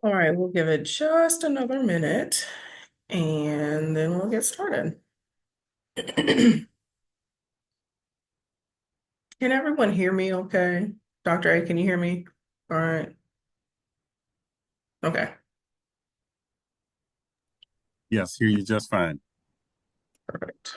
All right, we'll give it just another minute and then we'll get started. Can everyone hear me okay? Dr. A, can you hear me? All right. Okay, Yes, hear you just fine. perfect.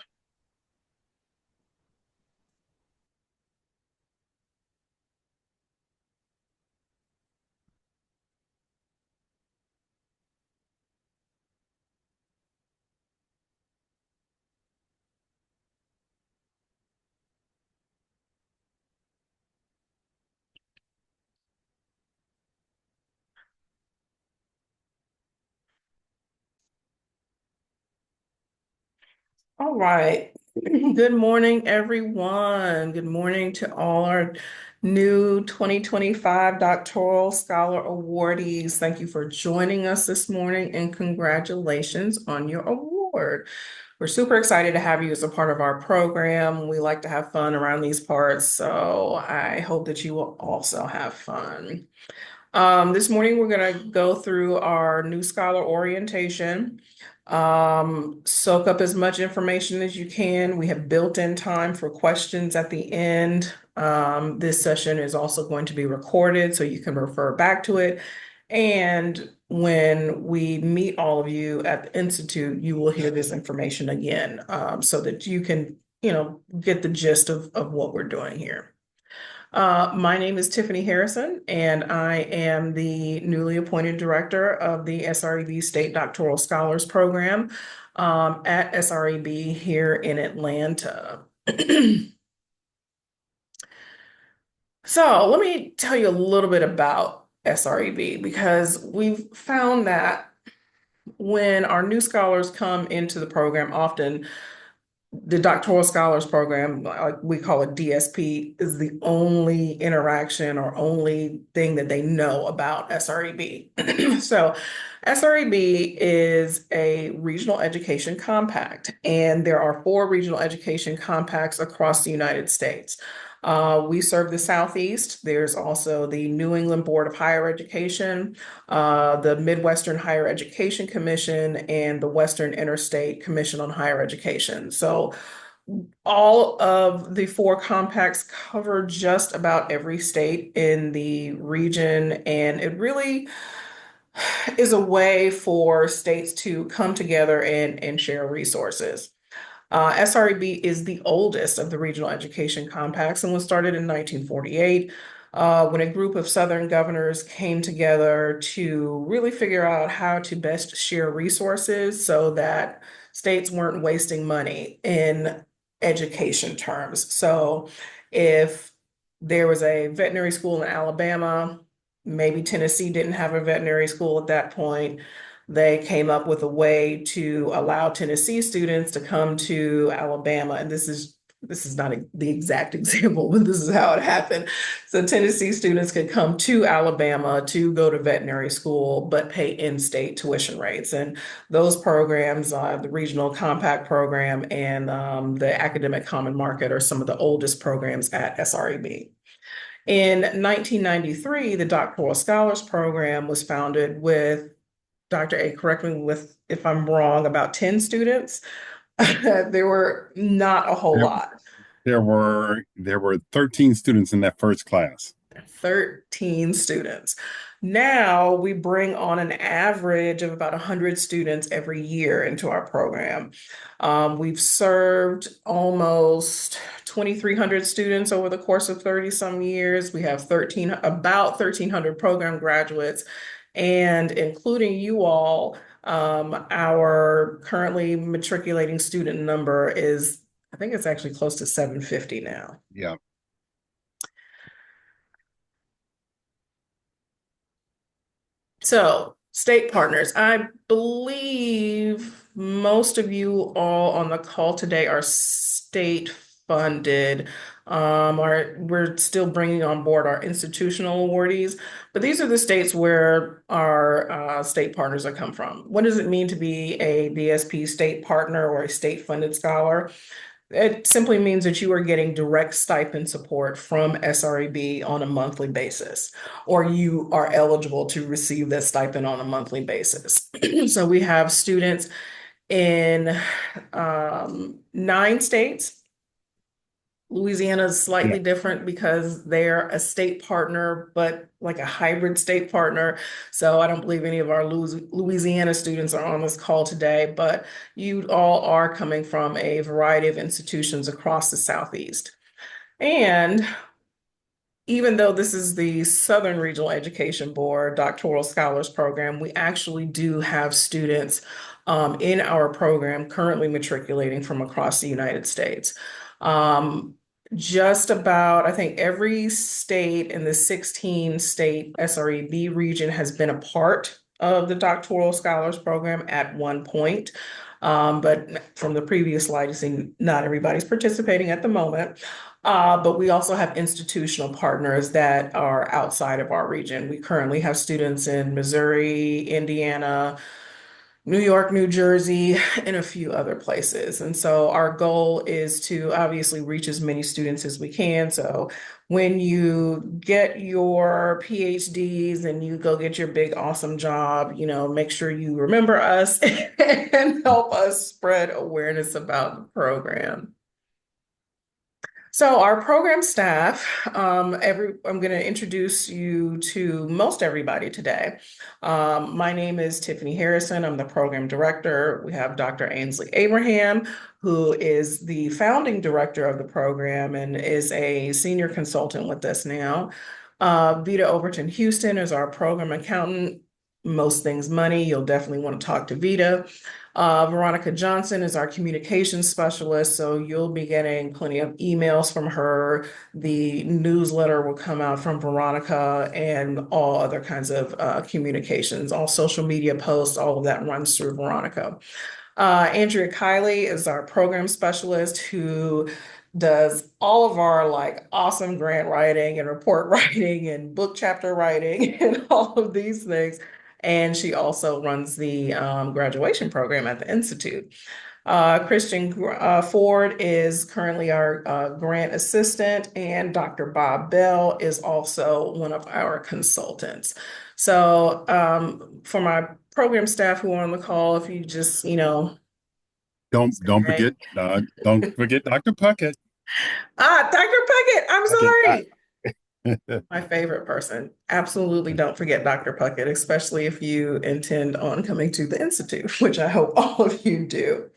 All right. Good morning, everyone. Good morning to all our new 2025 Doctoral Scholar Awardees. Thank you for joining us this morning and congratulations on your award. We're super excited to have you as a part of our program. We like to have fun around these parts, so I hope that you will also have fun. This morning, we're going to go through our new scholar orientation. Soak up as much information as you can. We have built-in time for questions at the end. This session is also going to be recorded, so you can refer back to it. And when we meet all of you at the Institute, you will hear this information again, so that you can, get the gist of what we're doing here. My name is Tiffany Harrison, and I am the newly appointed director of the SREB State Doctoral Scholars Program at SREB here in Atlanta. So let me tell you a little bit about SREB because we've found that when our new scholars come into the program, often the doctoral scholars program, like we call it DSP, is the only interaction or only thing that they know about SREB. So, SREB is a regional education compact, and there are four regional education compacts across the United States. We serve the Southeast. There's also the New England Board of Higher Education, the Midwestern Higher Education Commission, and the Western Interstate Commission on Higher Education. So all of the four compacts cover just about every state in the region, and it really is a way for states to come together and share resources. SREB is the oldest of the regional education compacts and was started in 1948 when a group of Southern governors came together to really figure out how to best share resources so that states weren't wasting money in education terms. So if there was a veterinary school in Alabama, maybe Tennessee didn't have a veterinary school at that point. They came up with a way to allow Tennessee students to come to Alabama, and this is not the exact example, but this is how it happened. So Tennessee students could come to Alabama to go to veterinary school, but pay in-state tuition rates. And those programs, the Regional Compact Program and the Academic Common Market, are some of the oldest programs at SREB. In 1993, the Doctoral Scholars Program was founded with Dr. A, correct me if I'm wrong, about 10 students. There were not a whole There, lot. there were 13 students in that first class. 13 students. Now we bring on an average of about 100 students every year into our program. We've served almost 2,300 students over the course of 30 some years. We have about 1,300 program graduates, and including you all, our currently matriculating student number is, I think it's actually close to 750 now. Yeah. So, state partners, I believe most of you all on the call today are state funded. We're still bringing on board our institutional awardees, but these are the states where our state partners have come from. What does it mean to be a DSP state partner or a state funded scholar? It simply means that you are getting direct stipend support from SREB on a monthly basis, or you are eligible to receive that stipend on a monthly basis. So we have students in 9 states. Louisiana is Yeah. slightly different because they're a state partner, but like a hybrid state partner. So I don't believe any of our Louisiana students are on this call today, but you all are coming from a variety of institutions across the Southeast. And even though this is the Southern Regional Education Board Doctoral Scholars Program, we actually do have students in our program currently matriculating from across the United States. Um, just about, I think every state in the 16 state SREB region has been a part of the Doctoral Scholars Program at one point. But from the previous slide, you see not everybody's participating at the moment. But we also have institutional partners that are outside of our region. We currently have students in Missouri, Indiana, New York, New Jersey, and a few other places. And so our goal is to obviously reach as many students as we can. So when you get your PhDs and you go get your big, awesome job, make sure you remember us and help us spread awareness about the program. So our program staff, I'm going to introduce you to most everybody today. My name is Tiffany Harrison. I'm the program director. We have Dr. Ainsley Abraham, who is the founding director of the program and is a senior consultant with us now. Vita Overton Houston is our program accountant. Most things money. You'll definitely want to talk to Vita. Veronica Johnson is our communications specialist, so you'll be getting plenty of emails from her. The newsletter will come out from Veronica and all other kinds of communications, all social media posts, all of that runs through Veronica. Andrea Kiley is our program specialist who does all of our like awesome grant writing and report writing and book chapter writing and all of these things. And she also runs the graduation program at the Institute. Christian Ford is currently our grant assistant, and Dr. Bob Bell is also one of our consultants. So for my program staff who are on the call, if you just, Don't say, forget don't forget Dr. Puckett. Dr. Puckett, I'm I did not. sorry. My favorite person. Absolutely don't forget Dr. Puckett, especially if you intend on coming to the Institute, which I hope all of you do.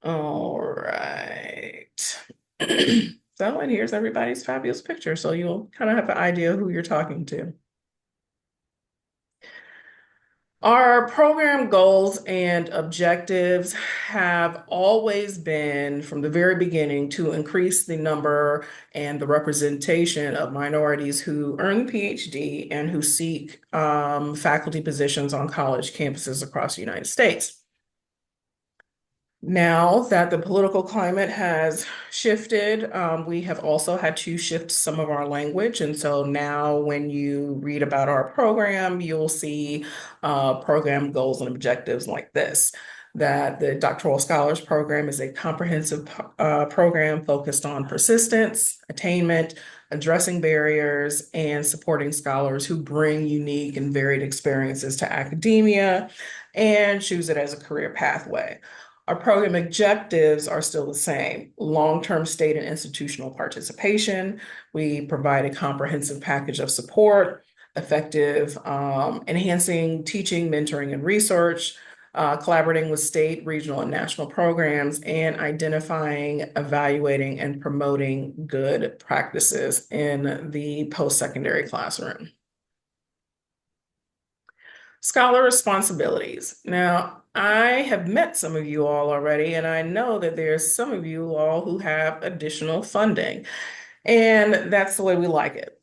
All right. So, and here's everybody's fabulous picture. So you'll kind of have an idea who you're talking to. Our program goals and objectives have always been, from the very beginning, to increase the number and the representation of minorities who earn the PhD and who seek faculty positions on college campuses across the United States. Now that the political climate has shifted, we have also had to shift some of our language. And so now when you read about our program, you'll see program goals and objectives like this, that the Doctoral Scholars Program is a comprehensive program focused on persistence, attainment, addressing barriers, and supporting scholars who bring unique and varied experiences to academia and choose it as a career pathway. Our program objectives are still the same: long-term state and institutional participation. We provide a comprehensive package of support, effective enhancing teaching, mentoring, and research, collaborating with state, regional, and national programs, and identifying, evaluating, and promoting good practices in the post-secondary classroom. Scholar responsibilities. Now, I have met some of you all already, and I know that there's some of you all who have additional funding, and that's the way we like it.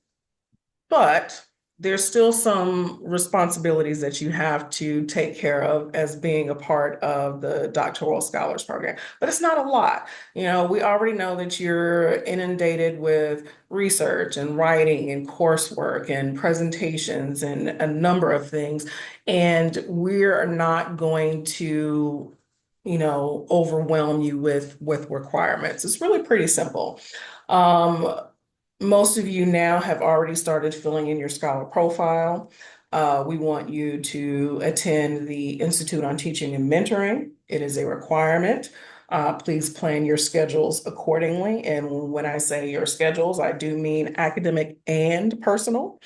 But there's still some responsibilities that you have to take care of as being a part of the doctoral scholars program, but it's not a lot. We already know that you're inundated with research and writing and coursework and presentations and a number of things, and we're not going to overwhelm you with requirements. It's really pretty simple. Um, Most of you now have already started filling in your scholar profile. We want you to attend the Institute on Teaching and Mentoring. It is a requirement. Please plan your schedules accordingly. And when I say your schedules, I do mean academic and personal.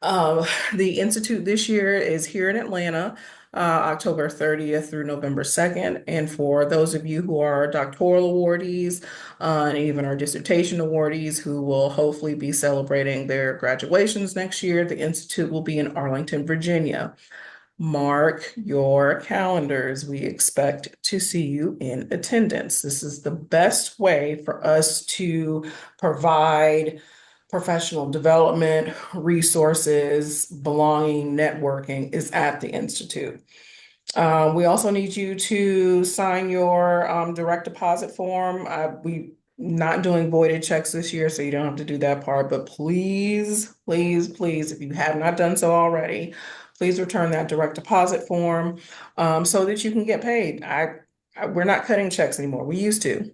The Institute this year is here in Atlanta, October 30th through November 2nd. And for those of you who are doctoral awardees, and even our dissertation awardees who will hopefully be celebrating their graduations next year, the Institute will be in Arlington, Virginia. Mark your calendars. We expect to see you in attendance. This is the best way for us to provide professional development, resources, belonging, networking is at the Institute. We also need you to sign your direct deposit form. We not doing voided checks this year, so you don't have to do that part. But please, please, please, if you have not done so already, please return that direct deposit form so that you can get paid. We're not cutting checks anymore. We used to.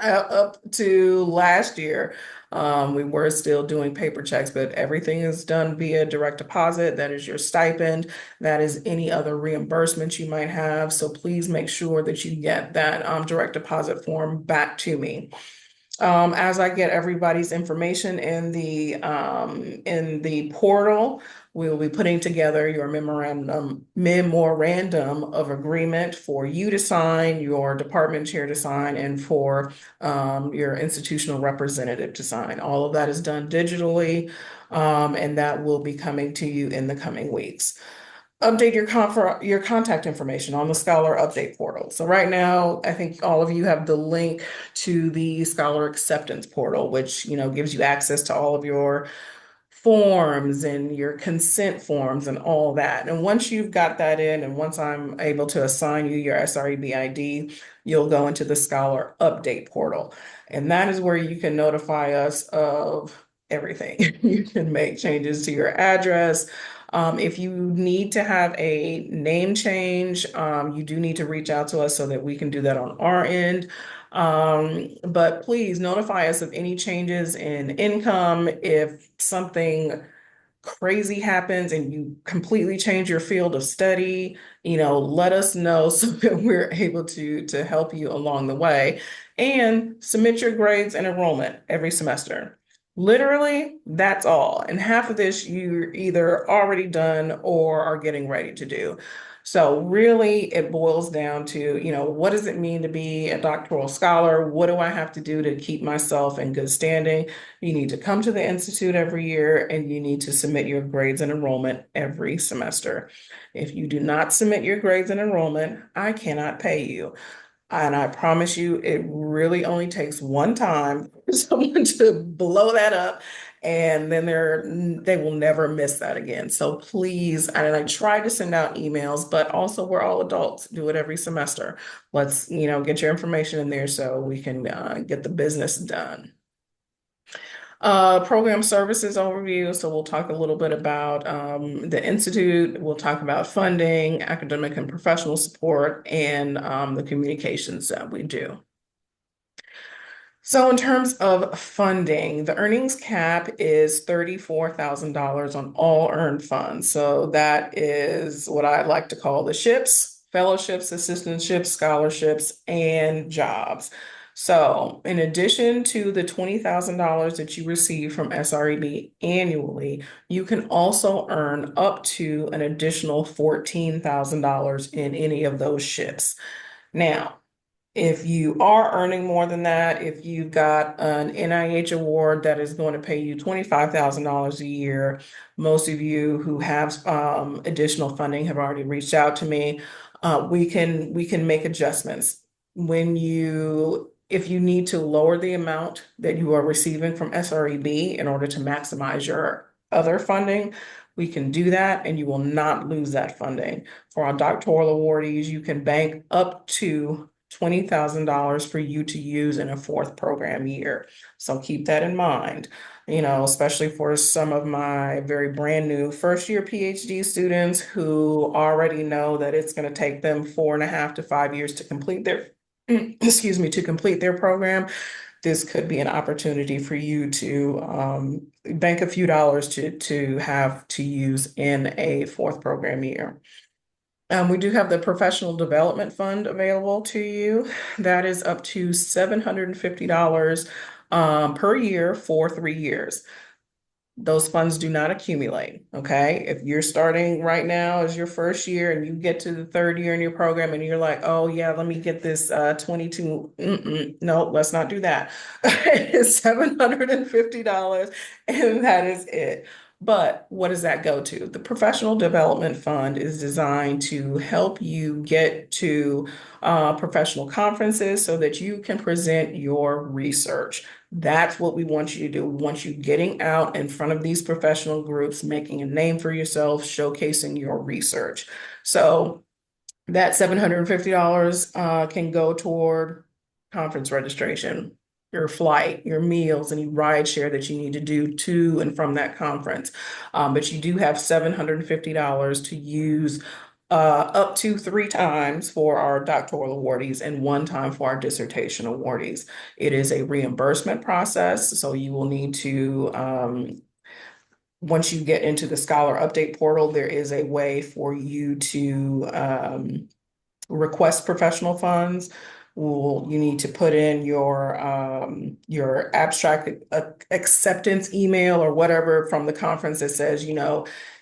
Up to last year, we were still doing paper checks, but everything is done via direct deposit. That is your stipend. That is any other reimbursements you might have. So please make sure that you get that direct deposit form back to me. As I get everybody's information in the portal, we will be putting together your memorandum of agreement for you to sign, your department chair to sign, and for your institutional representative to sign. All of that is done digitally, and that will be coming to you in the coming weeks. Update your contact information on the Scholar Update portal. So right now, I think all of you have the link to the Scholar Acceptance portal, which gives you access to all of your forms and your consent forms and all that. And once you've got that in, and once I'm able to assign you your SREB ID, you'll go into the Scholar Update portal. And that is where you can notify us of everything. You can make changes to your address. If you need to have a name change, you do need to reach out to us so that we can do that on our end. But please notify us of any changes in income. If something crazy happens and you completely change your field of study, let us know so that we're able to help you along the way. And submit your grades and enrollment every semester. Literally, that's all. And half of this you're either already done or are getting ready to do. So really, it boils down to, what does it mean to be a doctoral scholar? What do I have to do to keep myself in good standing? You need to come to the Institute every year and you need to submit your grades and enrollment every semester. If you do not submit your grades and enrollment, I cannot pay you. And I promise you, it really only takes one time for someone to blow that up, and then they will never miss that again. So please, and I try to send out emails, but also we're all adults, do it every semester. Let's, get your information in there so we can get the business done. Program services overview. So we'll talk a little bit about the Institute. We'll talk about funding, academic and professional support, and the communications that we do. So in terms of funding, the earnings cap is $34,000 on all earned funds. So that is what I like to call the SHIPs, fellowships, assistantships, scholarships, and jobs. So in addition to the $20,000 that you receive from SREB annually, you can also earn up to an additional $14,000 in any of those SHIPs. Now, if you are earning more than that, if you've got an NIH award that is going to pay you $25,000 a year, most of you who have additional funding have already reached out to me. We can make adjustments. If you need to lower the amount that you are receiving from SREB in order to maximize your other funding, we can do that and you will not lose that funding. For our doctoral awardees, you can bank up to $20,000 for you to use in a fourth program year. So keep that in mind, especially for some of my very brand new first year PhD students who already know that it's going to take them 4.5 to 5 years to complete their, excuse me, to complete their program. This could be an opportunity for you to bank a few dollars to have to use in a fourth program year. We do have the Professional Development Fund available to you. That is up to $750 per year for 3 years. Those funds do not accumulate. Okay. If you're starting right now as your first year and you get to the third year in your program and you're like, oh, yeah, let me get this 22. No, let's not do that. It's $750 and that is it. But what does that go to? The Professional Development Fund is designed to help you get to professional conferences so that you can present your research. That's what we want you to do. We want you getting out in front of these professional groups, making a name for yourself, showcasing your research. So that $750 can go toward conference registration, your flight, your meals, any ride share that you need to do to and from that conference. But you do have $750 to use up to 3 times for our doctoral awardees and 1 time for our dissertation awardees. It is a reimbursement process, so you will need to once you get into the Scholar Update portal, there is a way for you to request professional funds. You need to put in your abstract acceptance email or whatever from the conference that says,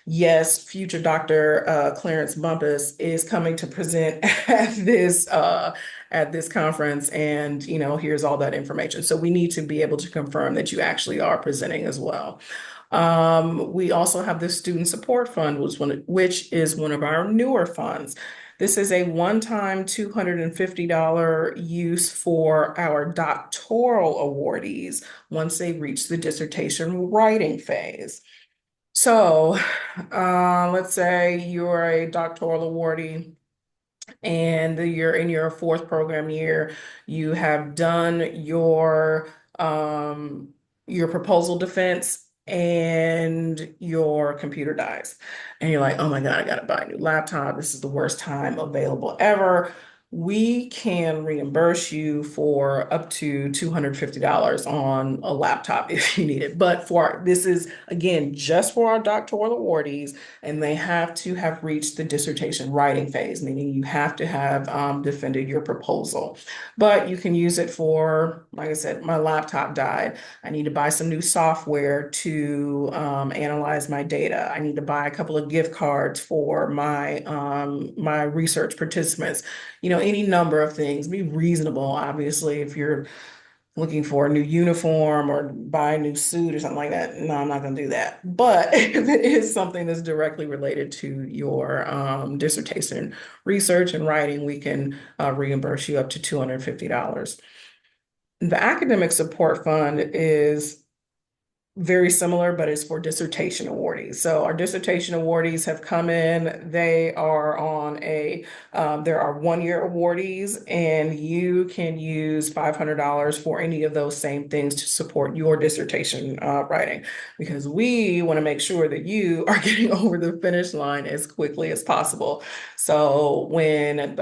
yes, future Dr. Clarence Bumpus is coming to present at this conference, and here's all that information. So we need to be able to confirm that you actually are presenting as well. We also have the Student Support Fund, which is one of our newer funds. This is a one-time $250 use for our doctoral awardees once they reach the dissertation writing phase. So let's say you're a doctoral awardee and you're in your fourth program year, you have done your proposal defense and your computer dies. And you're like, oh my God, I gotta buy a new laptop. This is the worst time available ever. We can reimburse you for up to $250 on a laptop if you need it. But this is again just for our doctoral awardees, and they have to have reached the dissertation writing phase, meaning you have to have defended your proposal. But you can use it for, like I said, my laptop died. I need to buy some new software to analyze my data. I need to buy a couple of gift cards for my research participants. Any number of things. Be reasonable, obviously, if you're looking for a new uniform or buy a new suit or something like that. No, I'm not going to do that. But if it is something that's directly related to your dissertation research and writing, we can reimburse you up to $250. The Academic Support Fund is very similar, but it's for dissertation awardees. So our dissertation awardees have come in. They are on there are 1 year awardees, and you can use $500 for any of those same things to support your dissertation writing, because we want to make sure that you are getting over the finish line as quickly as possible. So when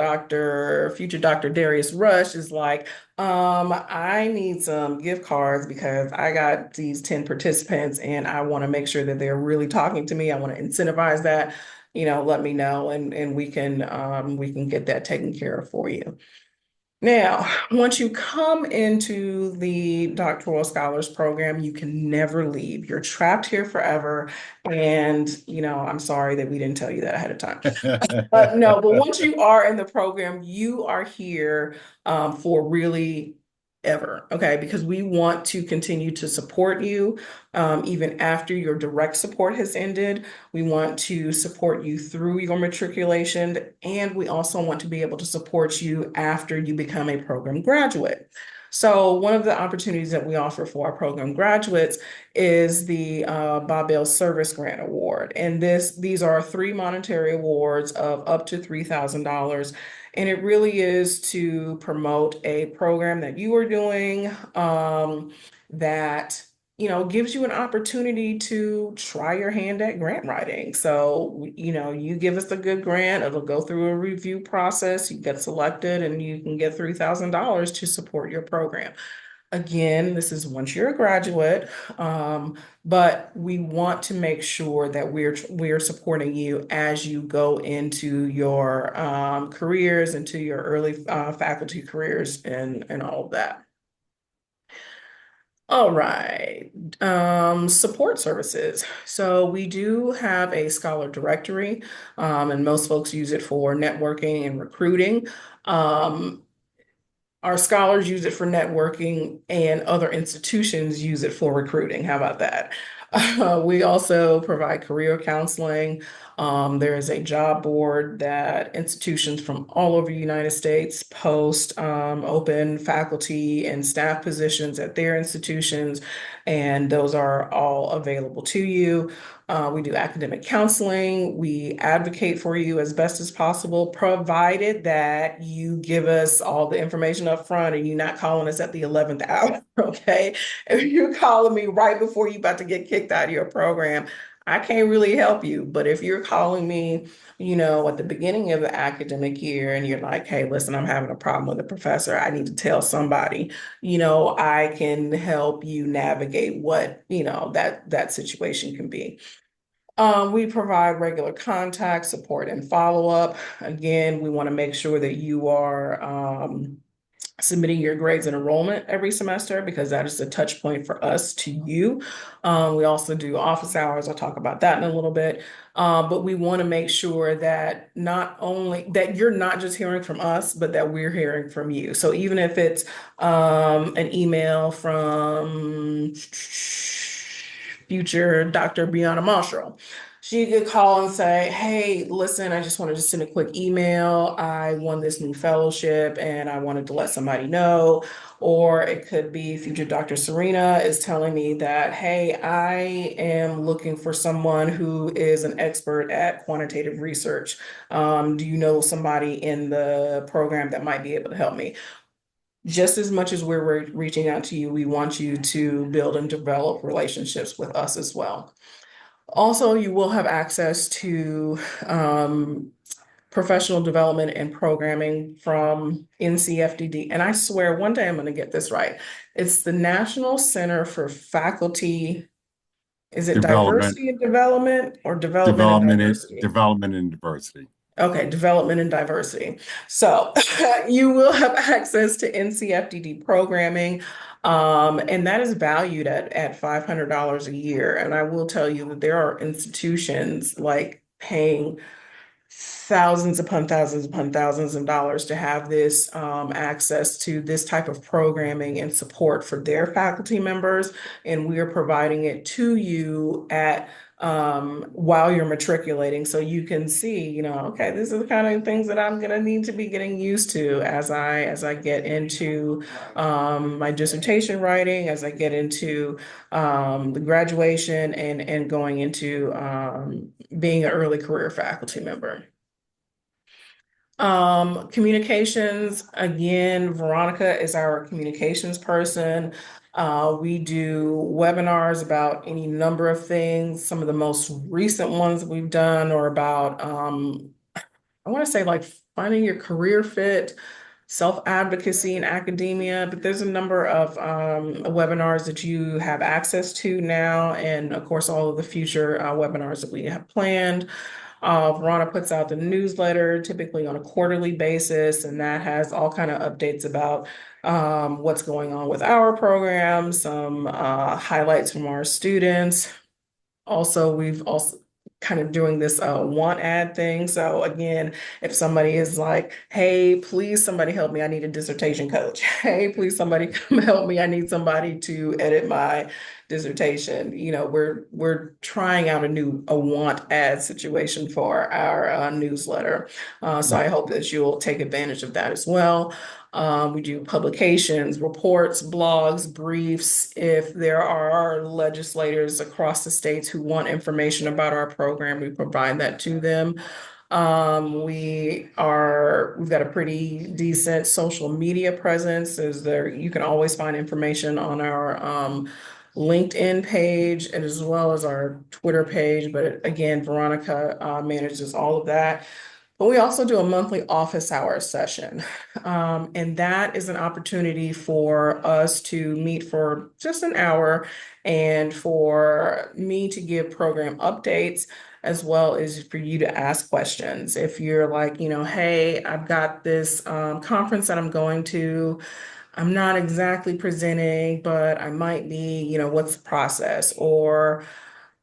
future Dr. Darius Rush is like, I need some gift cards because I got these 10 participants and I want to make sure that they're really talking to me. I want to incentivize that, let me know and we can get that taken care of for you. Now, once you come into the doctoral scholars program, you can never leave. You're trapped here forever. And, I'm sorry that we didn't tell you that ahead of time. No, but once you are in the program, you are here for really ever, okay? Because we want to continue to support you even after your direct support has ended. We want to support you through your matriculation, and we also want to be able to support you after you become a program graduate. So one of the opportunities that we offer for our program graduates is the Bob Bell Service Grant Award. And these are three monetary awards of up to $3,000. And it really is to promote a program that you are doing that gives you an opportunity to try your hand at grant writing. So, you give us a good grant, it'll go through a review process, you get selected, and you can get $3,000 to support your program. Again, this is once you're a graduate, but we want to make sure that we're supporting you as you go into your careers, into your early faculty careers, and all of that. All right. Support services. So we do have a scholar directory, and most folks use it for networking and recruiting. Um, our scholars use it for networking, and other institutions use it for recruiting. How about that? We also provide career counseling. There is a job board that institutions from all over the United States post open faculty and staff positions at their institutions, and those are all available to you. We do academic counseling. We advocate for you as best as possible, provided that you give us all the information up front and you're not calling us at the 11th hour, okay? If you're calling me right before you're about to get kicked out of your program, I can't really help you. But if you're calling me, at the beginning of the academic year and you're like, hey, listen, I'm having a problem with a professor, I need to tell somebody, I can help you navigate what, that situation can be. We provide regular contact, support, and follow-up. Again, we want to make sure that you are submitting your grades and enrollment every semester because that is the touch point for us to you. We also do office hours. I'll talk about that in a little bit. But we want to make sure that not only that you're not just hearing from us, but that we're hearing from you. So even if it's an email from future Dr. Brianna Marshall, she could call and say, hey, listen, I just wanted to send a quick email. I won this new fellowship and I wanted to let somebody know. Or it could be future Dr. Serena is telling me that, hey, I am looking for someone who is an expert at quantitative research. Do you know somebody in the program that might be able to help me? Just as much as we're reaching out to you, we want you to build and develop relationships with us as well. Also, you will have access to professional development and programming from NCFDD. And I swear one day I'm going to get this right. It's the National Center for Faculty. Is it Development, Diversity and Development or Development and Diversity? development and diversity. Okay, development and diversity. So you will have access to NCFDD programming, and that is valued at $500 a year. And I will tell you that there are institutions like paying thousands upon thousands of dollars to have this access to this type of programming and support for their faculty members. And we are providing it to you at while you're matriculating so you can see, okay, these are the kind of things that I'm going to need to be getting used to as I get into my dissertation writing, as I get into the graduation and going into being an early career faculty member. Communications, again, Veronica is our communications person. We do webinars about any number of things. Some of the most recent ones we've done are about, I want to say like finding your career fit, self-advocacy in academia, but there's a number of webinars that you have access to now, and of course, all of the future webinars that we have planned. Verona puts out the newsletter typically on a quarterly basis, and that has all kind of updates about what's going on with our program, some highlights from our students. Also, we've also kind of doing this want ad thing. So again, if somebody is like, hey, please somebody help me, I need a dissertation coach. Hey, please somebody come help me, I need somebody to edit my dissertation. We're trying out a want ad situation for our newsletter. So I hope that you'll take advantage of that as well. We do publications, reports, blogs, briefs. If there are legislators across the states who want information about our program, we provide that to them. We've got a pretty decent social media presence. You can always find information on our LinkedIn page and as well as our Twitter page. But again, Veronica manages all of that. But we also do a monthly office hour session. And that is an opportunity for us to meet for just an hour and for me to give program updates as well as for you to ask questions. If you're like, hey, I've got this conference that I'm going to. I'm not exactly presenting, but I might be, what's the process? Or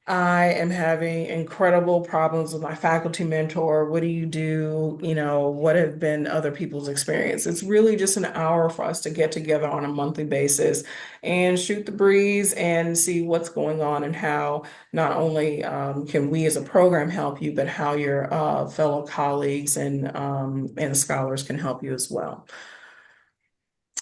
I am having incredible problems with my faculty mentor. What do you do? What have been other people's experience? It's really just an hour for us to get together on a monthly basis and shoot the breeze and see what's going on and how not only can we as a program help you, but how your fellow colleagues and scholars can help you as well.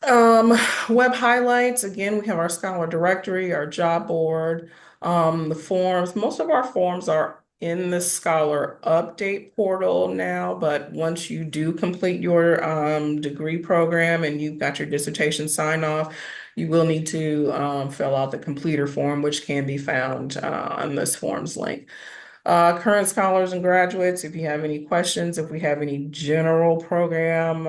Um, Web highlights, again, we have our scholar directory, our job board, the forms. Most of our forms are in the scholar update portal now, but once you do complete your degree program and you've got your dissertation signed off, you will need to fill out the completer form, which can be found on this forms link. Current scholars and graduates, if you have any questions, if we have any general program,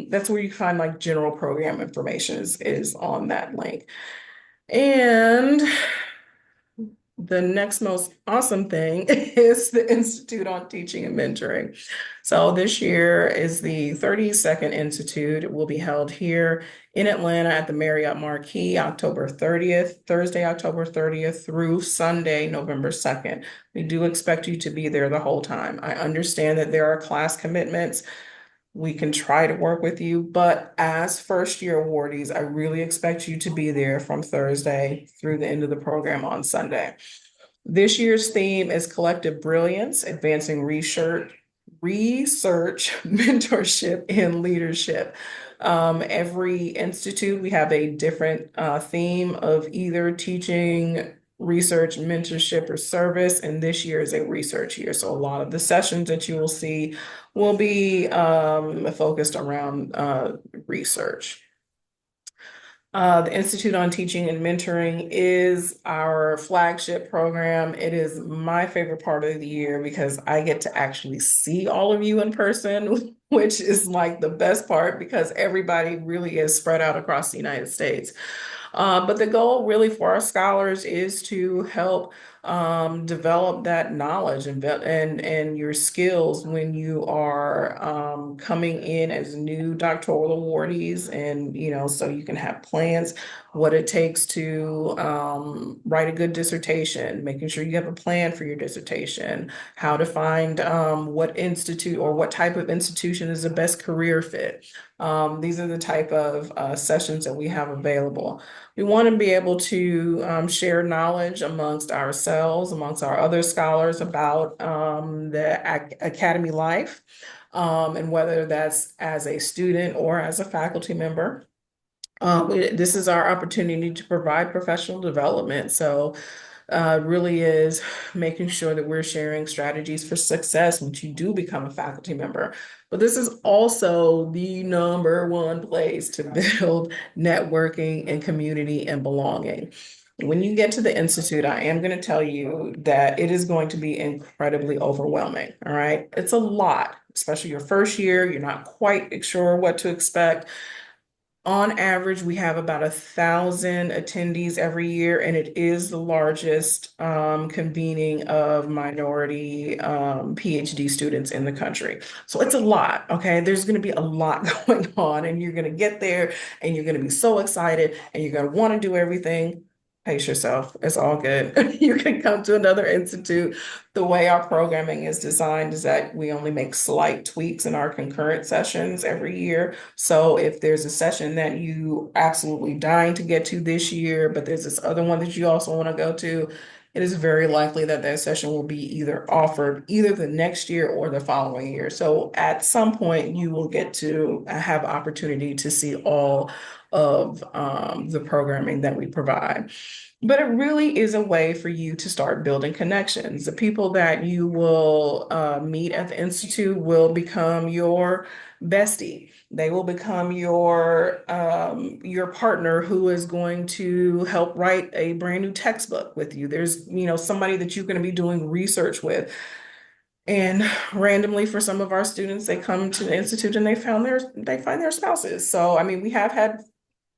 that's where you find like general program information is on that link. And the next most awesome thing is the Institute on Teaching and Mentoring. So this year is the 32nd Institute. It will be held here in Atlanta at the Marriott Marquis, October 30th, Thursday, October 30th through Sunday, November 2nd. We do expect you to be there the whole time. I understand that there are class commitments. We can try to work with you, but as first year awardees, I really expect you to be there from Thursday through the end of the program on Sunday. This year's theme is Collective Brilliance, Advancing Research, Mentorship, and Leadership. Every institute, we have a different theme of either teaching, research, mentorship, or service. And this year is a research year. So a lot of the sessions that you will see will be focused around research. The Institute on Teaching and Mentoring is our flagship program. It is my favorite part of the year because I get to actually see all of you in person, which is like the best part because everybody really is spread out across the United States. But the goal really for our scholars is to help develop that knowledge and your skills when you are coming in as new doctoral awardees, and so you can have plans, what it takes to write a good dissertation, making sure you have a plan for your dissertation, how to find what institute or what type of institution is the best career fit. These are the type of sessions that we have available. We want to be able to share knowledge amongst ourselves, amongst our other scholars about the academy life, and whether that's as a student or as a faculty member. This is our opportunity to provide professional development. So really is making sure that we're sharing strategies for success once you do become a faculty member. But this is also the number one place to build networking and community and belonging. When you get to the Institute, I am going to tell you that it is going to be incredibly overwhelming. All right. It's a lot, especially your first year. You're not quite sure what to expect. On average, we have about 1,000 attendees every year, and it is the largest convening of minority PhD students in the country. So it's a lot, okay? There's going to be a lot going on, and you're going to get there, and you're going to be so excited, and you're going to want to do everything. Pace yourself. It's all good. You can come to another institute. The way our programming is designed is that we only make slight tweaks in our concurrent sessions every year. So if there's a session that you absolutely dying to get to this year, but there's this other one that you also want to go to, it is very likely that that session will be either offered either the next year or the following year. So at some point, you will get to have opportunity to see all of the programming that we provide. But it really is a way for you to start building connections. The people that you will meet at the Institute will become your bestie. They will become your partner who is going to help write a brand new textbook with you. There's, somebody that you're going to be doing research with. And randomly for some of our students, they come to the Institute and they find their spouses. So, I mean, we have had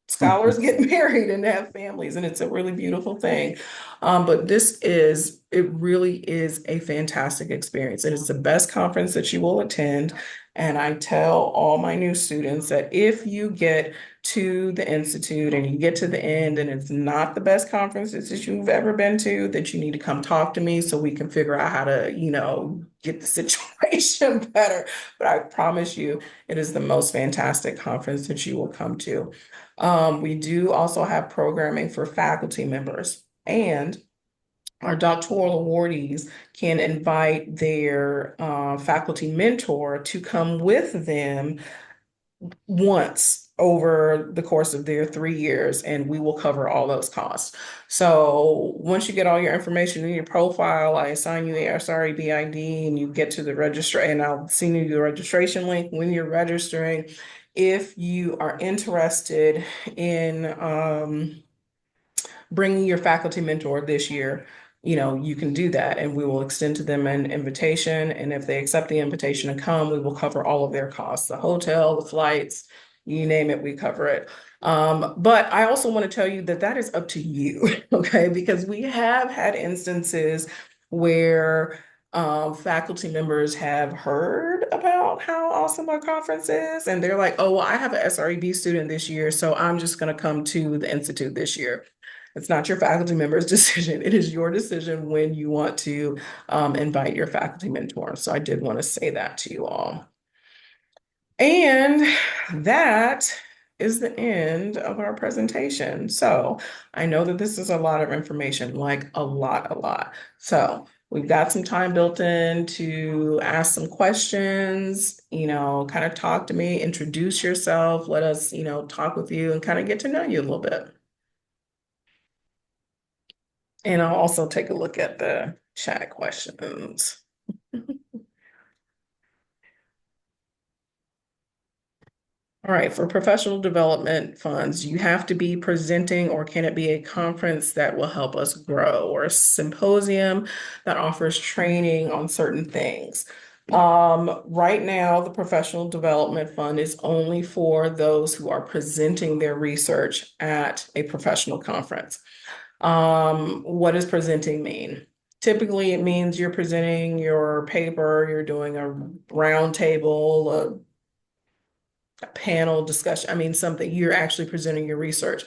scholars get married and have families, and it's a really beautiful thing. But it really is a fantastic experience. It is the best conference that you will attend. And I tell all my new students that if you get to the Institute and you get to the end and it's not the best conference that you've ever been to, that you need to come talk to me so we can figure out how to, get the situation better. But I promise you, it is the most fantastic conference that you will come to. We do also have programming for faculty members, and our doctoral awardees can invite their faculty mentor to come with them once over the course of their 3 years, and we will cover all those costs. So once you get all your information in your profile, I assign you the SREB ID and you get to the register, and I'll send you the registration link when you're registering. If you are interested in bringing your faculty mentor this year, you can do that, and we will extend to them an invitation. And if they accept the invitation to come, we will cover all of their costs, the hotel, the flights, you name it, we cover it. But I also want to tell you that that is up to you, okay? Because we have had instances where faculty members have heard about how awesome our conference is, and they're like, oh, well, I have an SREB student this year, so I'm just going to come to the Institute this year. It's not your faculty member's decision. It is your decision when you want to invite your faculty mentor. So I did want to say that to you all. And that is the end of our presentation. So I know that this is a lot of information, like a lot, a lot. So we've got some time built in to ask some questions, kind of talk to me, introduce yourself, let us, talk with you and kind of get to know you a little bit. And I'll also take a look at the chat questions. All right, for professional development funds, you have to be presenting, or can it be a conference that will help us grow, or a symposium that offers training on certain things? Right now, the professional development fund is only for those who are presenting their research at a professional conference. What does presenting mean? Typically, it means you're presenting your paper, you're doing a round table, a panel discussion. I mean, something you're actually presenting your research.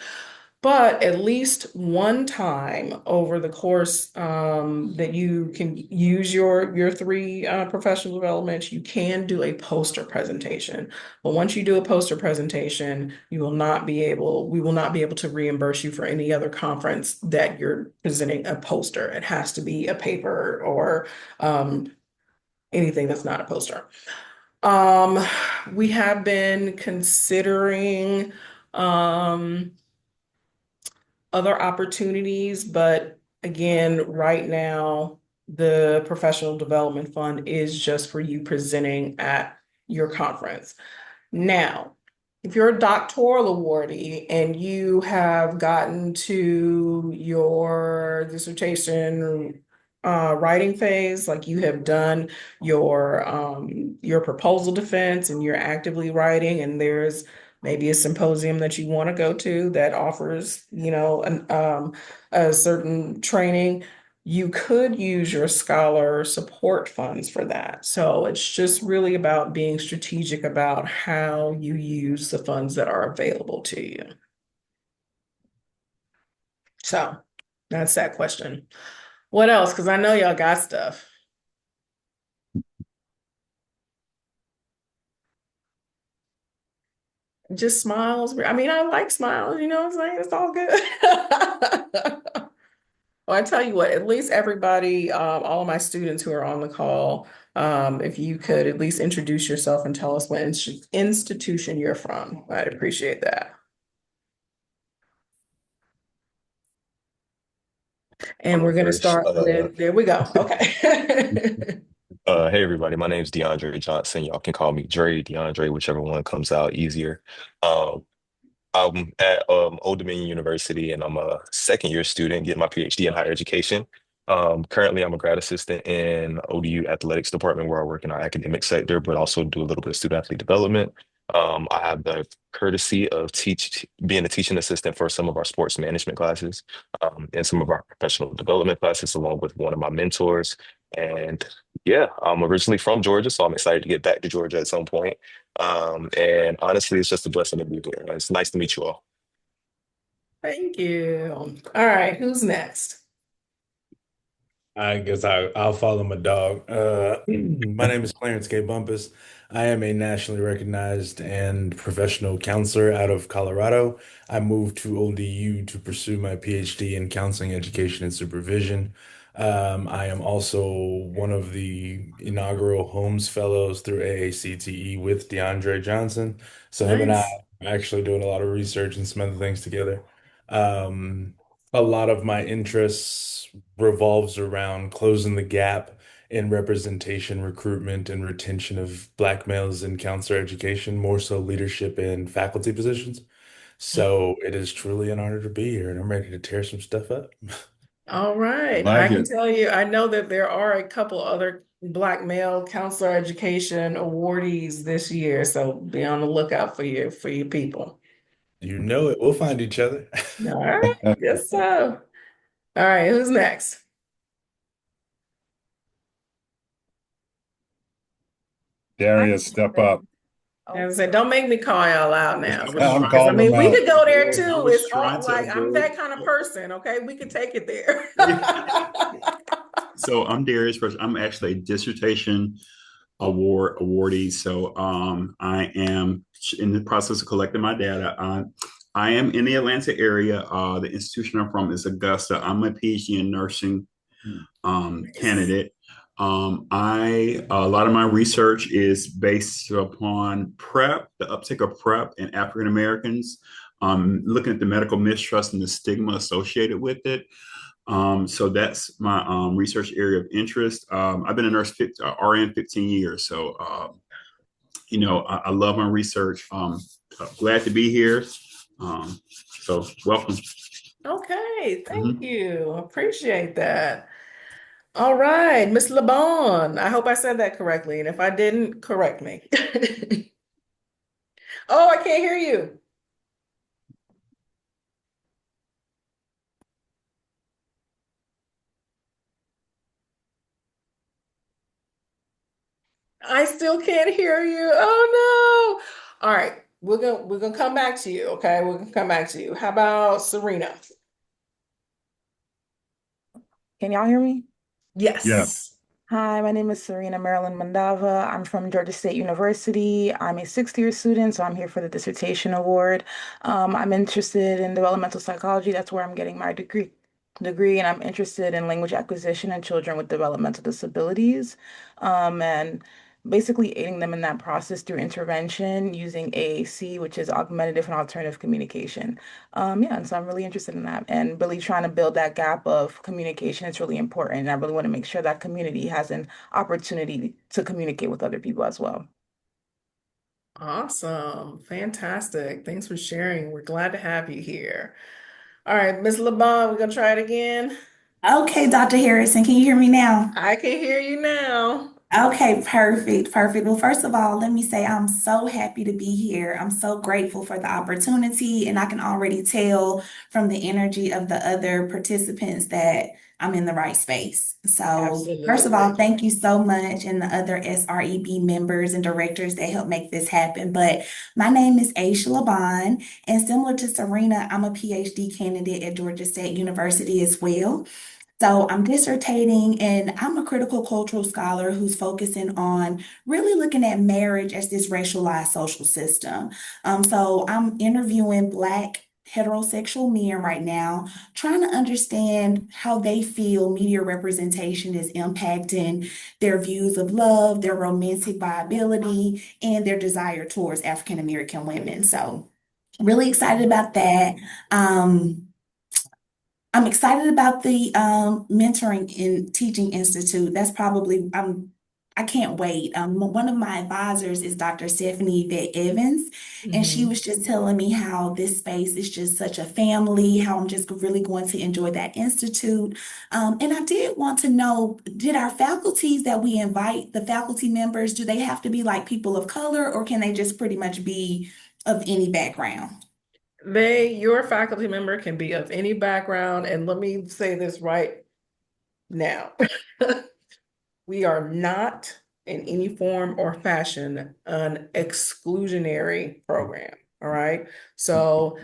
But at least one time over the course that you can use your three professional developments, you can do a poster presentation. But once you do a poster presentation, we will not be able to reimburse you for any other conference that you're presenting a poster. It has to be a paper or anything that's not a poster. We have been considering other opportunities, but again, right now, the professional development fund is just for you presenting at your conference. Now, if you're a doctoral awardee and you have gotten to your dissertation writing phase, like you have done your proposal defense and you're actively writing, and there's maybe a symposium that you want to go to that offers, a certain training, you could use your scholar support funds for that. So it's just really about being strategic about how you use the funds that are available to you. So that's that question. What else? Because I know y'all got stuff. Just smiles. I mean, I like smiles, it's like it's all good. Well, I tell you what, at least everybody, all of my students who are on the call, if you could at least introduce yourself and tell us what institution you're from, I'd appreciate that. I'll And go we're going to first. start with, there we go. Okay. Hey everybody, my name is DeAndre Johnson. Y'all can call me Dre, DeAndre, whichever one comes out easier. Um, I'm at Old Dominion University, and I'm a second year student getting my PhD in higher education. Currently, I'm a grad assistant in ODU athletics department where I work in our academic sector, but also do a little bit of student athlete development. I have the courtesy of being a teaching assistant for some of our sports management classes, and some of our professional development classes, along with one of my mentors. And yeah, I'm originally from Georgia, so I'm excited to get back to Georgia at some point. And honestly, it's just a blessing to be here. It's nice to meet you all. Thank you. All right, who's next? I guess I'll follow my dog. My name is Clarence K. Bumpus. I am a nationally recognized and professional counselor out of Colorado. I moved to ODU to pursue my PhD in counseling, education, and supervision. I am also one of the inaugural Holmes Fellows through AACTE with DeAndre Johnson. So him and I Nice. are actually doing a lot of research and some other things together. Um, a lot of my interests revolves around closing the gap in representation, recruitment, and retention of Black males in counselor education, more so leadership and faculty positions. So it is truly an honor to be here, and I'm ready to tear some stuff up. All right. I Like can it. tell you, I know that there are a couple other Black male counselor education awardees this year, so be on the lookout for you people. You know it. We'll find each other. All right. Yes, so. All right, who's next? Hi, Darius, step everybody. up. As Oh, I said, don't make me call y'all out now. I was I'm trying Because I calling to them mean, we out. could go there I too. was It's trying all to like I'm avoid. that kind of person. Okay, we could take it there. So I'm Darius Rush. I'm actually a dissertation awardee. So I am in the process of collecting my data. I am in the Atlanta area. The institution I'm from is Augusta. I'm a PhD in nursing Nice. candidate. I a lot of my research is based upon PrEP, the uptake of PrEP in African Americans, looking at the medical mistrust and the stigma associated with it. So that's my research area of interest. I've been a nurse RN 15 years, so I love my research. Glad to be here. Um, so welcome. Okay, thank Mhm. you. Appreciate that. All right, Miss LeBon. I hope I said that correctly, and if I didn't, correct me. Oh, I can't hear you. I still can't hear you. Oh no. All right, we're gonna come back to you. Okay, we're gonna come back to you. How about Serena? Can y'all hear me? Yes. Yes. Hi, my name is Serena Marilyn Mandava. I'm from Georgia State University. I'm a sixth year student, so I'm here for the dissertation award. I'm interested in developmental psychology. That's where I'm getting my degree, and I'm interested in language acquisition in children with developmental disabilities, and basically aiding them in that process through intervention using AAC, which is augmentative and alternative communication. Yeah, and so I'm really interested in that and really trying to build that gap of communication. It's really important. And I really want to make sure that community has an opportunity to communicate with other people as well. Awesome. Fantastic. Thanks for sharing. We're glad to have you here. All right, Miss LeBon, we're gonna try it again. Okay, Dr. Harrison, can you hear me now? I can hear you now. Okay, perfect, perfect. Well, first of all, let me say I'm so happy to be here. I'm so grateful for the opportunity, and I can already tell from the energy of the other participants that I'm in the right space. So, first of all, Absolutely. thank you so much, and the other SREB members and directors that helped make this happen. But my name is Aisha Laban, and similar to Serena, I'm a PhD candidate at Georgia State University as well. So I'm dissertating and I'm a critical cultural scholar who's focusing on really looking at marriage as this racialized social system. So I'm interviewing Black heterosexual men right now, trying to understand how they feel media representation is impacting their views of love, their romantic viability, and their desire towards African American women. So, really excited about that. Um, I'm excited about the Mentoring and Teaching Institute. That's probably I can't wait. One of my advisors is Dr. Stephanie Yvette Evans, and she Mhm. was just telling me how this space is just such a family, how I'm just really going to enjoy that institute. And I did want to know, did our faculties that we invite, the faculty members, do they have to be like people of color, or can they just pretty much be of any background? Your faculty member can be of any background, and let me say this right now. We are not in any form or fashion an exclusionary program. All right. So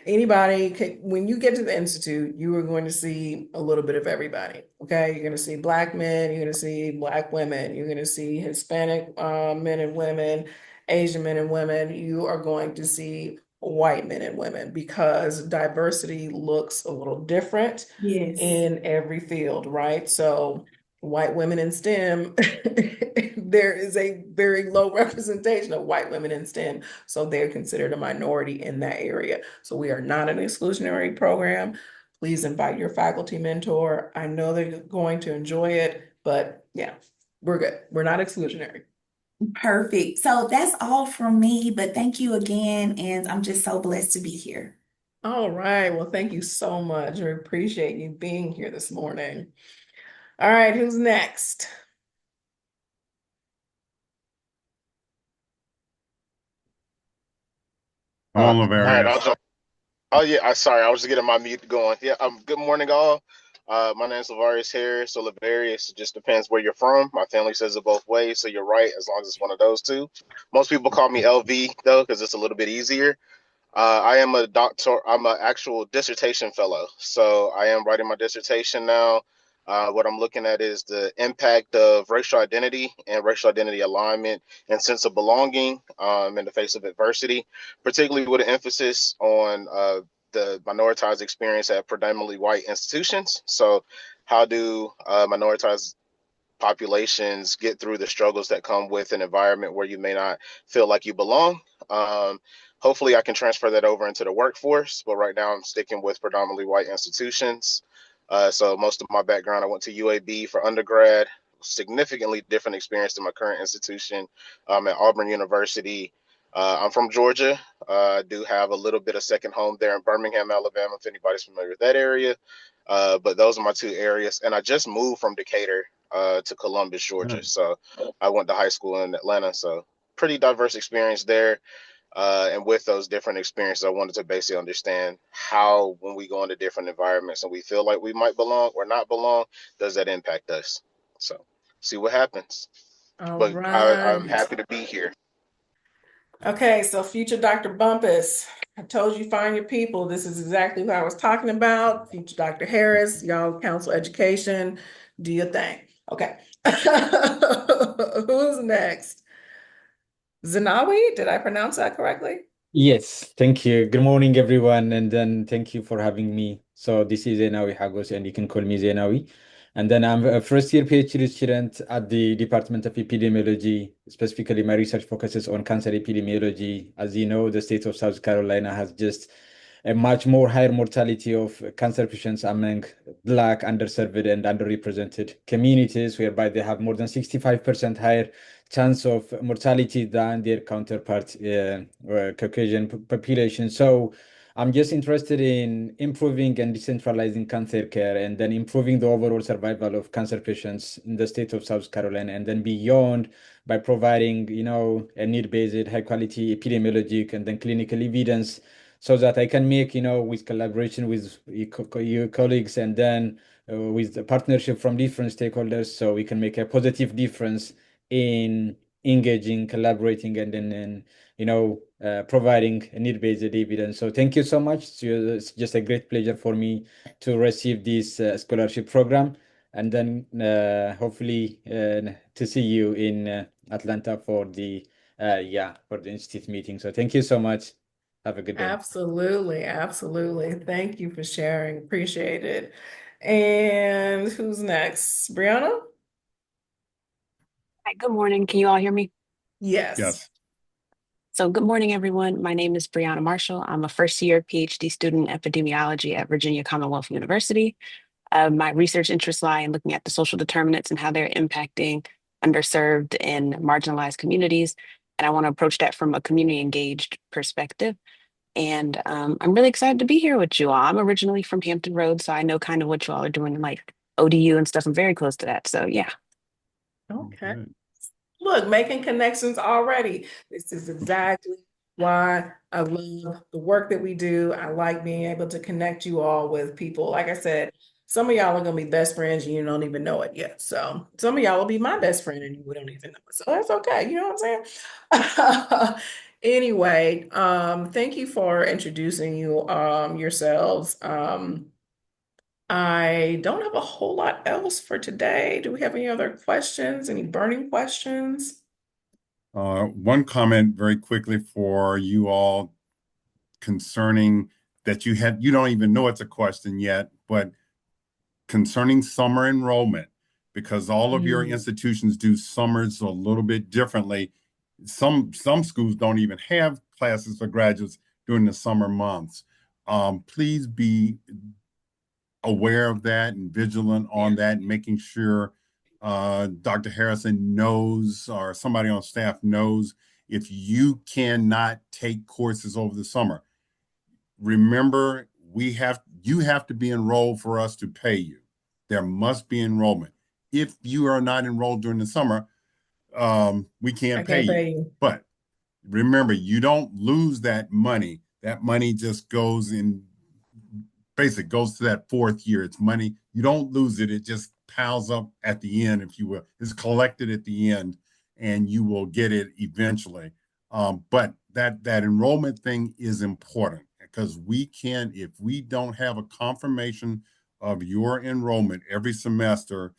anybody can, when you get to the institute, you are going to see a little bit of everybody. Okay, you're going to see Black men, you're going to see Black women, you're going to see Hispanic men and women, Asian men and women. You are going to see white men and women because diversity looks a little different Yes. in every field, right? So white women in STEM, there is a very low representation of white women in STEM. So they're considered a minority in that area. So we are not an exclusionary program. Please invite your faculty mentor. I know they're going to enjoy it, but yeah, we're good. We're not exclusionary. Perfect. So that's all from me, but thank you again, and I'm just so blessed to be here. All right. Well, thank you so much. We appreciate you being here this morning. All right, who's next? Come on, All right, I'll Lavarius. jump. Oh yeah, sorry, I was just getting my mute going. Yeah, good morning, all. My name is Lavarius Harris. So Lavarius, it just depends where you're from. My family says it both ways, so you're right as long as it's one of those two. Most people call me LV though, because it's a little bit easier. I am a doctor. I'm an actual dissertation fellow. So I am writing my dissertation now. What I'm looking at is the impact of racial identity and racial identity alignment and sense of belonging in the face of adversity, particularly with an emphasis on the minoritized experience at predominantly white institutions. So, how do minoritized populations get through the struggles that come with an environment where you may not feel like you belong? Um, Hopefully, I can transfer that over into the workforce, but right now I'm sticking with predominantly white institutions. So most of my background, I went to UAB for undergrad, significantly different experience than my current institution at Auburn University. I'm from Georgia. I do have a little bit of second home there in Birmingham, Alabama, if anybody's familiar with that area. But those are my two areas. And I just moved from Decatur to Columbus, Georgia. So I went to high school in Atlanta. So pretty diverse experience there. And with those different experiences, I wanted to basically understand how, when we go into different environments and we feel like we might belong or not belong, does that impact us? So, see what happens. All But I'm right. happy to be here. Okay, so future Dr. Bumpus, I told you find your people. This is exactly what I was talking about. Future Dr. Harris, y'all counsel education, do your thing. Okay. Who's next? Zinawi, did I pronounce that correctly? Yes, thank you. Good morning, everyone, and then thank you for having me. So this is Zenawi Hagos, and you can call me Zenawi. And then I'm a first-year PhD student at the Department of Epidemiology. Specifically, my research focuses on cancer epidemiology. As you know, the state of South Carolina has just a much more higher mortality of cancer patients among Black, underserved, and underrepresented communities, whereby they have more than 65% higher chance of mortality than their counterpart Caucasian population. So I'm just interested in improving and decentralizing cancer care and then improving the overall survival of cancer patients in the state of South Carolina and then beyond by providing, a need-based, high-quality epidemiologic and then clinical evidence so that I can make, with collaboration with your colleagues and then with the partnership from different stakeholders, so we can make a positive difference in engaging, collaborating, and then providing need-based evidence. So thank you so much. It's just a great pleasure for me to receive this scholarship program, and then hopefully to see you in Atlanta for the institute meeting. So thank you so much. Have a good day. Absolutely, absolutely. Thank you for sharing. Appreciate it. And who's next? Brianna? Hi, good morning. Can you all hear me? Yes. Yes. So, good morning, everyone. My name is Brianna Marshall. I'm a first year PhD student in epidemiology at Virginia Commonwealth University. My research interests lie in looking at the social determinants and how they're impacting underserved and marginalized communities. And I want to approach that from a community engaged perspective. And I'm really excited to be here with you all. I'm originally from Hampton Roads, so I know kind of what you all are doing, like ODU and stuff. I'm very close to that. So, yeah. Okay. Good. Look, making connections already. This is exactly why I love the work that we do. I like being able to connect you all with people. Like I said, some of y'all are gonna be best friends and you don't even know it yet. So some of y'all will be my best friend and you don't even know it. So that's okay. You know what I'm saying? Anyway, thank you for introducing yourselves. I don't have a whole lot else for today. Do we have any other questions? Any burning questions? One comment very quickly for you all concerning that you don't even know it's a question yet, but concerning summer enrollment, because all of your Mm, institutions do summers a little bit differently. Some schools don't even have classes for graduates during the summer months. Please be aware of that and vigilant yeah. on that, and making sure Dr. Harrison knows or somebody on staff knows if you cannot take courses over the summer. Remember, you have to be enrolled for us to pay you. There must be enrollment. If you are not enrolled during the summer, we I can't pay can't you. pay you. But remember, you don't lose that money. That money just goes in, basically goes to that fourth year. It's money. You don't lose it. It just piles up at the end, if you will. It's collected at the end, and you will get it eventually. But that enrollment thing is important because we can, if we don't have a confirmation of your enrollment every semester,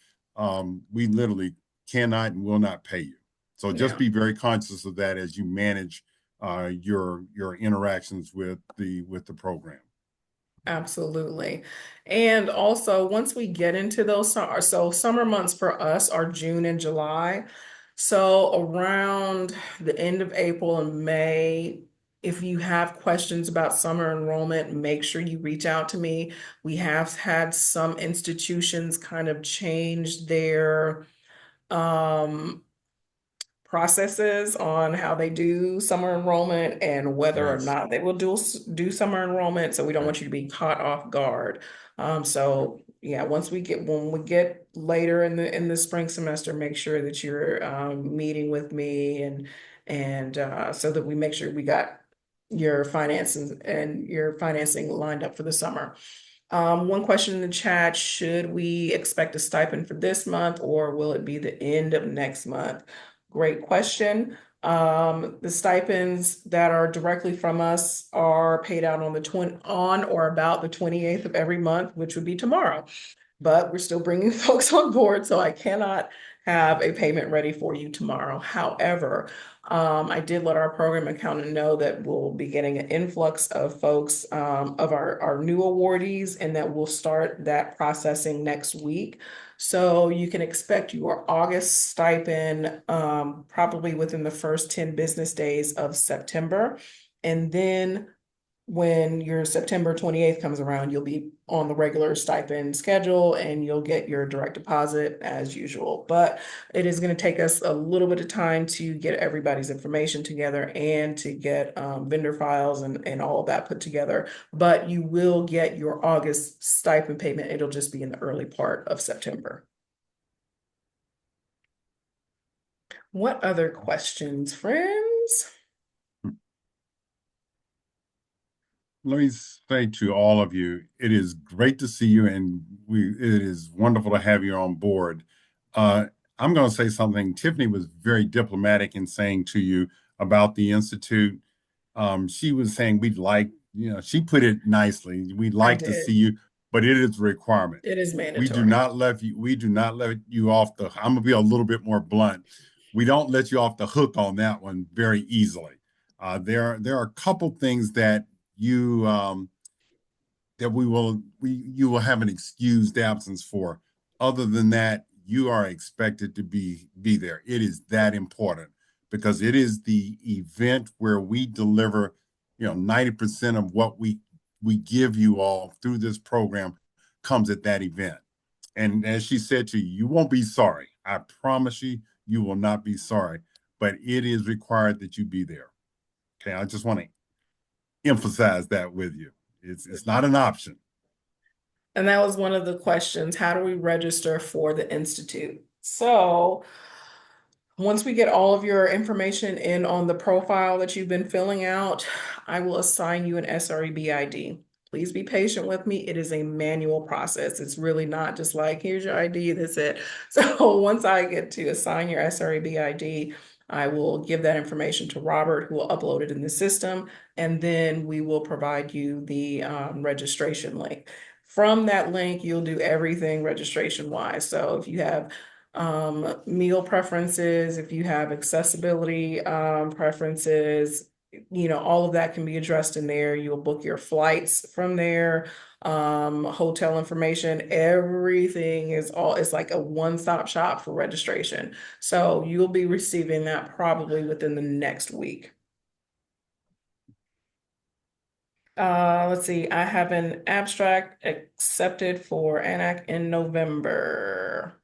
we literally cannot and will not pay you. So just Yeah. be very conscious of that as you manage your interactions with the program. Absolutely. And also, once we get into those so summer months for us are June and July. So around the end of April and May, if you have questions about summer enrollment, make sure you reach out to me. We have had some institutions kind of change their um processes on how they do summer enrollment and whether or Yes. not they will do summer enrollment. So we don't Okay. want you to be caught off guard. So yeah, when we get later in the spring semester, make sure that you're meeting with me and so that we make sure we got your finances and your financing lined up for the summer. One question in the chat, should we expect a stipend for this month or will it be the end of next month? Great question. The stipends that are directly from us are paid out on or about the 28th of every month, which would be tomorrow. But we're still bringing folks on board, so I cannot have a payment ready for you tomorrow. However, I did let our program accountant know that we'll be getting an influx of folks, of our new awardees, and that we'll start that processing next week. So you can expect your August stipend probably within the first 10 business days of September. And then when your September 28th comes around, you'll be on the regular stipend schedule and you'll get your direct deposit as usual. But it is going to take us a little bit of time to get everybody's information together and to get vendor files and all of that put together. But you will get your August stipend payment. It'll just be in the early part of September. What other questions, friends? Let me say to all of you, it is great to see you, and it is wonderful to have you on board. Uh, I'm going to say something. Tiffany was very diplomatic in saying to you about the Institute. She was saying she put it nicely. We'd I like to did. see you, but it is a requirement. It is We do mandatory. not let you off the, I'm gonna be a little bit more blunt. We don't let you off the hook on that one very easily. There are a couple things that you that you will have an excused absence for. Other than that, you are expected to be there. It is that important because it is the event where we deliver, 90% of what we give you all through this program comes at that event. And as she said to you, you won't be sorry. I promise you, you will not be sorry. But it is required that you be there. Okay, I just want to emphasize that with you. It's not an option. And that was one of the questions. How do we register for the Institute? So once we get all of your information in on the profile that you've been filling out, I will assign you an SREB ID. Please be patient with me. It is a manual process. It's really not just like, here's your ID, that's it. So once I get to assign your SREB ID, I will give that information to Robert, who will upload it in the system, and then we will provide you the registration link. From that link, you'll do everything registration wise. So if you have meal preferences, if you have accessibility preferences, all of that can be addressed in there. You'll book your flights from there, hotel information, everything it's like a one-stop shop for registration. So you'll be receiving that probably within the next week. Let's see, I have an abstract accepted for ANAC in November.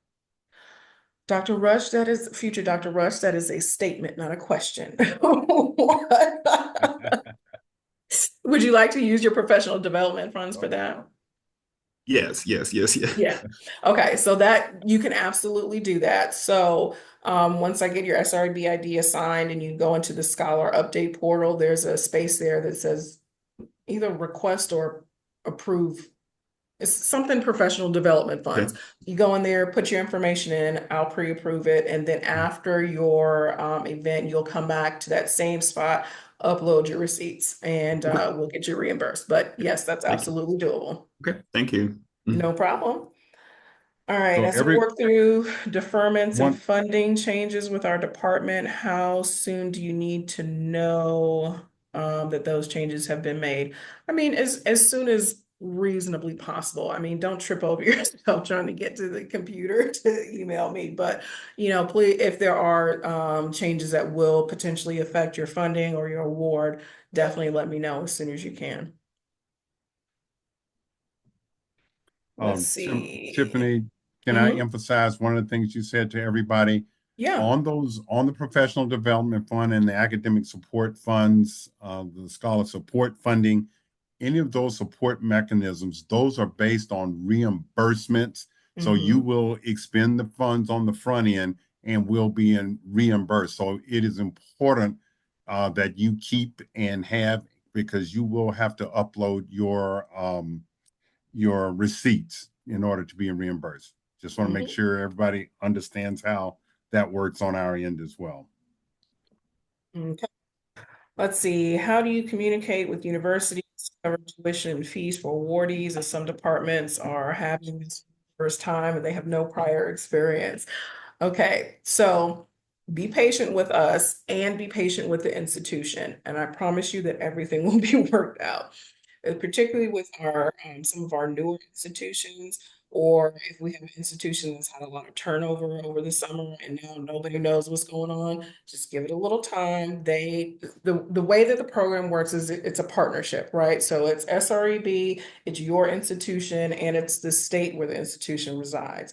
Dr. Rush, that is future Dr. Rush, that is a statement, not a question. Would you like to use your professional development funds for that? Yes, yes, yes, yes. Yeah. Okay, so that you can absolutely do that. So once I get your SRB ID assigned and you go into the Scholar Update portal, there's a space there that says either request or approve. It's something professional development funds. Okay. You go in there, put your information in, I'll pre-approve it. And then after your event, you'll come back to that same spot, upload your receipts, and Okay. we'll get you reimbursed. But yes, that's Thank you. absolutely doable. Okay, thank you. No problem. All right, So as we every work through deferments and one, funding changes with our department, how soon do you need to know that those changes have been made? I mean, as soon as reasonably possible. I mean, don't trip over yourself trying to get to the computer to email me, but please, if there are changes that will potentially affect your funding or your award, definitely let me know as soon as you can. Let's see. Tiffany, can I Mhm. emphasize one of the things you said to everybody? Yeah. On the professional development fund and the academic support funds, the scholar support funding, any of those support mechanisms, those are based on reimbursements. So you Mhm. will expend the funds on the front end and will be reimbursed. So it is important that you keep and have, because you will have to upload your receipts in order to be reimbursed. Just want to make Mhm. sure everybody understands how that works on our end as well. Okay. Let's see. How do you communicate with universities to cover tuition and fees for awardees, as some departments are having this first time and they have no prior experience? Okay, so be patient with us and be patient with the institution, and I promise you that everything will be worked out. Particularly with our some of our newer institutions, or if we have an institution that's had a lot of turnover over the summer and now nobody knows what's going on, just give it a little time. The way that the program works is it's a partnership, right? So it's SREB, it's your institution, and it's the state where the institution resides.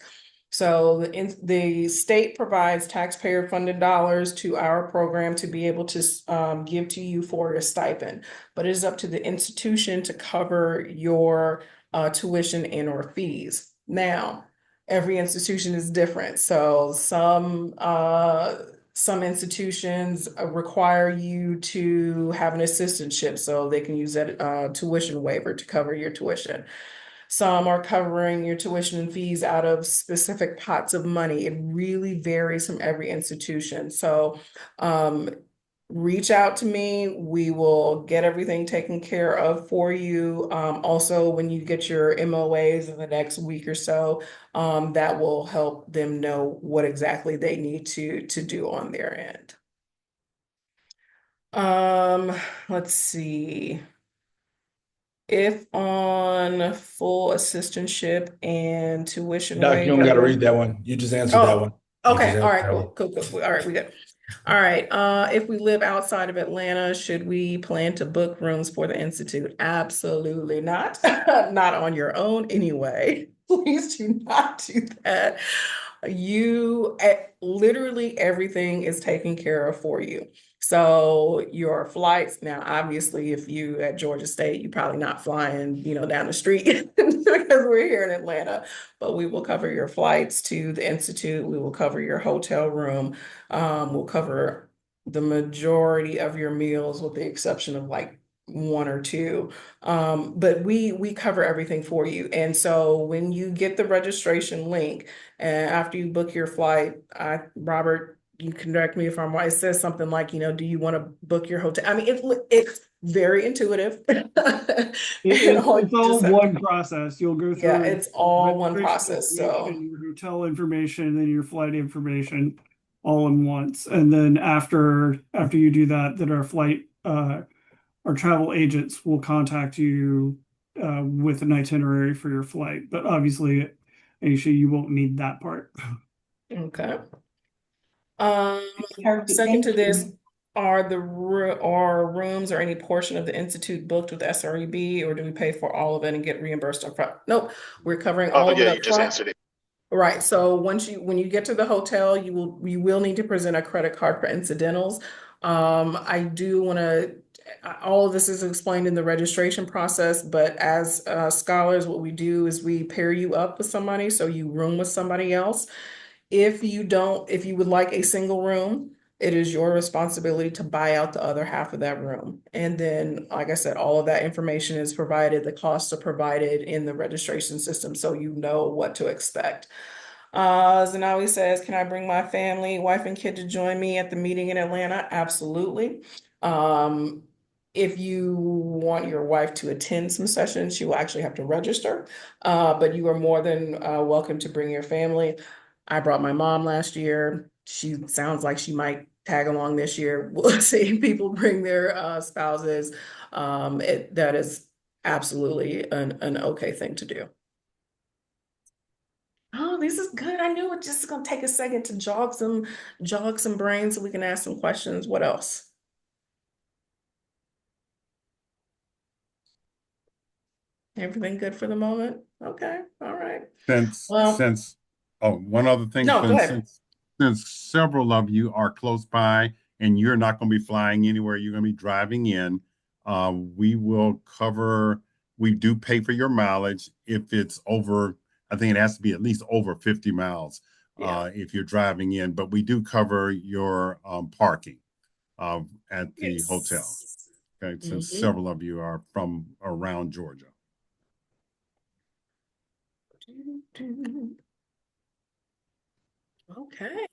So the state provides taxpayer funded dollars to our program to be able to give to you for your stipend, but it is up to the institution to cover your tuition and or fees. Now, every institution is different. So some institutions require you to have an assistantship so they can use that tuition waiver to cover your tuition. Some are covering your tuition and fees out of specific pots of money. It really varies from every institution. So reach out to me. We will get everything taken care of for you. Also, when you get your MOAs in the next week or so, that will help them know what exactly they need to do on their end. Um, let's see. If on full assistantship and tuition Doc, you don't got to waiver. read that one. You just answered that one. Oh, You just okay. All answered right, that one. cool, cool, cool. All right, we good. All right. If we live outside of Atlanta, should we plan to book rooms for the Institute? Absolutely not. Not on your own anyway. Please do not do that. Literally everything is taken care of for you. So your flights, now obviously if you at Georgia State, you're probably not flying, down the street because we're here in Atlanta, but we will cover your flights to the Institute. We will cover your hotel room. We'll cover the majority of your meals with the exception of like one or two. But we cover everything for you. And so when you get the registration link, and after you book your flight, Robert, you can correct me if I'm right. It says something like, do you want to book your hotel? I mean, it's very intuitive. And all It's you all just have to, one process. You'll go yeah, through it's all one registration process. So, information, your hotel information, and then your flight information all in once. And then after you do that, then our travel agents will contact you with an itinerary for your flight. But obviously, Aisha, you won't need that part. okay. Um, Perfect. second to Thank this, you. are rooms or any portion of the institute booked with SREB, or do we pay for all of it and get reimbursed up front? Nope, we're covering Oh all of yeah, it you up just front. answered it. Right. So when you get to the hotel, you will need to present a credit card for incidentals. I do want to. All of this is explained in the registration process, but as scholars, what we do is we pair you up with somebody, so you room with somebody else. If you would like a single room, it is your responsibility to buy out the other half of that room. And then, like I said, all of that information is provided, the costs are provided in the registration system, so you know what to expect. Zanawi says, can I bring my family, wife and kid to join me at the meeting in Atlanta? Absolutely. Um, if you want your wife to attend some sessions, she will actually have to register. But you are more than welcome to bring your family. I brought my mom last year. She sounds like she might tag along this year. We'll see people bring their spouses. That is absolutely an okay thing to do. Oh, this is good. I knew it just gonna take a second to jog some brains so we can ask some questions. What else? Everything good for the moment? Okay, all right. Since Well, since oh, one other thing, no, go since ahead. since since several of you are close by and you're not going to be flying anywhere, you're going to be driving in. We will cover. We do pay for your mileage if it's over. I think it has to be at least over 50 miles Yeah. if you're driving in, but we do cover your parking at the hotel. Yes. Okay, since Mhm. several of you are from around Georgia. Okay.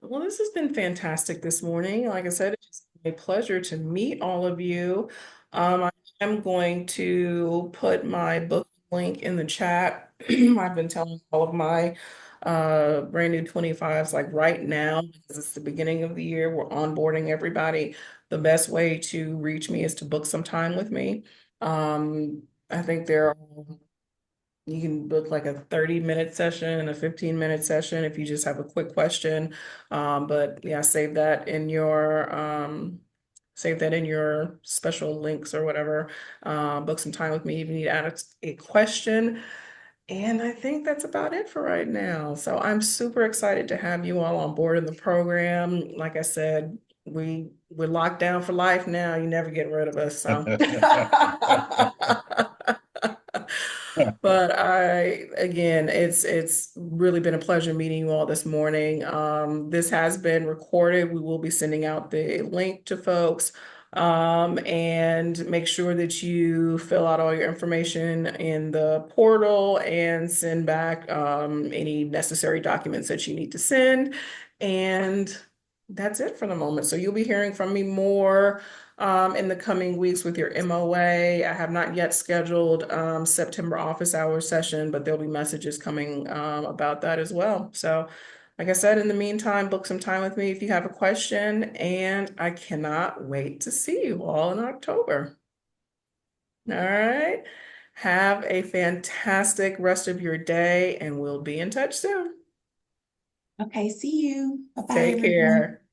Well, this has been fantastic this morning. Like I said, it's a pleasure to meet all of you. I am going to put my book link in the chat. I've been telling all of my brand new 25s like right now, because it's the beginning of the year, we're onboarding everybody. The best way to reach me is to book some time with me. I think there are you can book like a 30-minute session, a 15-minute session if you just have a quick question. But yeah, save that in your special links or whatever. Book some time with me if you need to add a question. And I think that's about it for right now. So I'm super excited to have you all on board in the program. Like I said, we're locked down for life now. You never get rid of us. So But again, it's really been a pleasure meeting you all this morning. This has been recorded. We will be sending out the link to folks. And make sure that you fill out all your information in the portal and send back any necessary documents that you need to send. And that's it for the moment. So you'll be hearing from me more in the coming weeks with your MOA. I have not yet scheduled September office hour session, but there'll be messages coming about that as well. So Like I said, in the meantime, book some time with me if you have a question, and I cannot wait to see you all in October. All right. Have a fantastic rest of your day, and we'll be in touch soon. Okay, see you. Bye-bye, Take everyone. care.